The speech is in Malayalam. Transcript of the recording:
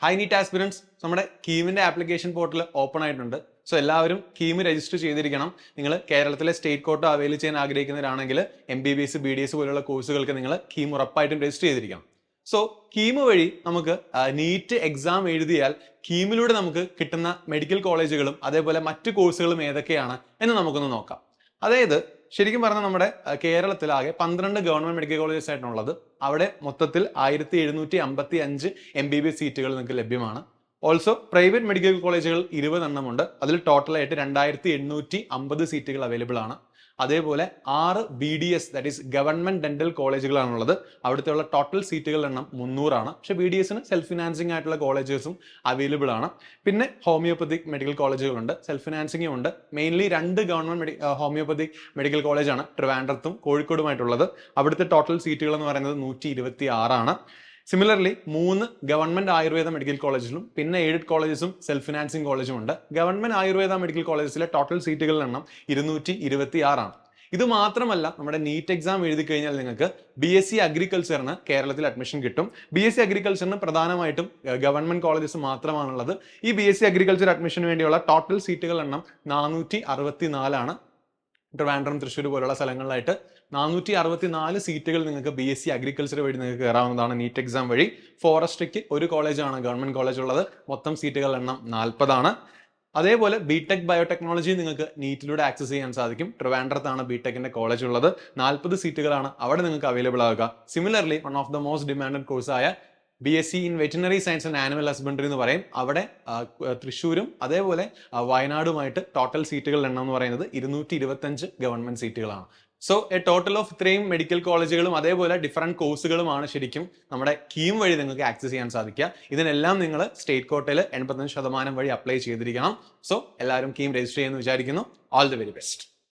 ഹൈ നീറ്റ് ആസ്പിരൻസ് നമ്മുടെ കീമിന്റെ ആപ്ലിക്കേഷൻ പോർട്ടൽ ഓപ്പൺ ആയിട്ടുണ്ട്. സോ എല്ലാവരും കീം രജിസ്റ്റർ ചെയ്തിരിക്കണം. നിങ്ങൾ കേരളത്തിലെ സ്റ്റേറ്റ് കോട്ട അവൈൽ ചെയ്യാൻ ആഗ്രഹിക്കുന്നവരാണെങ്കിൽ MBBS BDS പോലുള്ള കോഴ്സുകൾക്ക് നിങ്ങൾ കീം ഉറപ്പായിട്ടും രജിസ്റ്റർ ചെയ്തിരിക്കണം. സോ കീം വഴി നമുക്ക് നീറ്റ് എക്സാം എഴുതിയാൽ കീമിലൂടെ നമുക്ക് കിട്ടുന്ന മെഡിക്കൽ കോളേജുകളും അതേപോലെ മറ്റു കോഴ്സുകളും ഏതൊക്കെയാണ് എന്ന് നമുക്കൊന്ന് നോക്കാം. അതായത് ശരിക്കും പറഞ്ഞാൽ നമ്മുടെ കേരളത്തിലാകെ 12 ഗവൺമെന്റ് മെഡിക്കൽ കോളേജസ് ആയിട്ടുള്ളത്. അവിടെ മൊത്തത്തിൽ 1755 MBBS സീറ്റുകൾ നിങ്ങൾക്ക് ലഭ്യമാണ്. ഓൾസോ പ്രൈവറ്റ് മെഡിക്കൽ കോളേജുകൾ 20 എണ്ണമുണ്ട്. അതിൽ ടോട്ടലായിട്ട് 2850 സീറ്റുകൾ അവൈലബിൾ ആണ്. അതേപോലെ 6 BDS that is government dental കോളേജുകളാണുള്ളത്. അവിടുത്തെ ടോട്ടൽ സീറ്റുകളുടെ എണ്ണം 300 ആണ്. പക്ഷേ BDSന് സെൽഫ് ഫിനാൻസിങ് ആയിട്ടുള്ള കോളേജസും അവൈലബിൾ ആണ്. പിന്നെ ഹോമിയോപ്പത്തിക് മെഡിക്കൽ കോളേജുകളുണ്ട്, സെൽഫ് ഫിനാൻസിങ്ങും ഉണ്ട്. മെയിൻലി 2 ഗവൺമെന്റ് ഹോമിയോപ്പത്തിക് മെഡിക്കൽ കോളേജാണ് ട്രിവാൻഡ്രത്തും കോഴിക്കോടുമായിട്ടുള്ളത്. അവിടുത്തെ ടോട്ടൽ സീറ്റുകൾ എന്ന് പറയുന്നത് 126 ആണ്. സിമിലർലി 3 ഗവൺമെന്റ് ആയുർവേദ മെഡിക്കൽ കോളേജിലും പിന്നെ എയ്ഡഡ് കോളേജസും സെൽഫ് ഫിനാൻസിങ് കോളേജും ഉണ്ട്. ഗവൺമെന്റ് ആയുർവേദ മെഡിക്കൽ കോളേജസിലെ ടോട്ടൽ സീറ്റുകളുടെ എണ്ണം 226 ആണ്. ഇത് മാത്രമല്ല, നമ്മുടെ നീറ്റ് എക്സാം എഴുതി കഴിഞ്ഞാൽ നിങ്ങൾക്ക് BSc അഗ്രികൾച്ചറിന് കേരളത്തിൽ അഡ്മിഷൻ കിട്ടും. BSc അഗ്രികൾച്ചറിന് പ്രധാനമായിട്ടും ഗവൺമെന്റ് കോളേജസ് മാത്രമാണുള്ളത്. ഈ BSc അഗ്രികൾച്ചർ അഡ്മിഷന് വേണ്ടിയുള്ള ടോട്ടൽ സീറ്റുകളുടെ എണ്ണം 464 ആണ്. ട്രിവാൻഡ്രം, തൃശ്ശൂർ പോലുള്ള സ്ഥലങ്ങളിലായിട്ട് 464 സീറ്റുകൾ നിങ്ങൾക്ക് BSc അഗ്രികൾച്ചർ വഴി നിങ്ങൾക്ക് കയറാവുന്നതാണ് നീറ്റ് എക്സാം വഴി. ഫോറസ്ട്രിക്ക് ഒരു കോളേജാണ് ഗവൺമെന്റ് കോളേജ് ഉള്ളത്. മൊത്തം സീറ്റുകളുടെ എണ്ണം 40 ആണ്. അതേപോലെ ബിടെക് ബയോടെക്നോളജി നിങ്ങൾക്ക് നീറ്റിലൂടെ ആക്സസ് ചെയ്യാൻ സാധിക്കും. ട്രിവാൻഡ്രത്താണ് ബിടെക്കിന്റെ കോളേജ് ഉള്ളത്. 40 സീറ്റുകളാണ് അവിടെ നിങ്ങൾക്ക് അവൈലബിൾ ആകുക. Similarly one of the most demanded കോഴ്സായ BSc in veterinary science and animal husbandry എന്ന് പറയും. അവിടെ തൃശ്ശൂരും അതേപോലെ വയനാടുമായിട്ട് ടോട്ടൽ സീറ്റുകളുടെ എണ്ണം എന്ന് പറയുന്നത് 225 ഗവൺമെന്റ് സീറ്റുകളാണ്. സോ എ ടോട്ടൽ ഓഫ് ഇത്രയും മെഡിക്കൽ കോളേജുകളും അതേപോലെ ഡിഫറെന്റ് കോഴ്സുകളുമാണ് ശരിക്കും നമ്മുടെ കീം വഴി നിങ്ങൾക്ക് ആക്സസ് ചെയ്യാൻ സാധിക്കുക. ഇതിനെല്ലാം നിങ്ങൾ സ്റ്റേറ്റ് കോട്ടയിൽ 85% വഴി അപ്ലൈ ചെയ്തിരിക്കണം. സോ എല്ലാവരും കീം രജിസ്റ്റർ ചെയ്യുമെന്ന് വിചാരിക്കുന്നു. All the very best.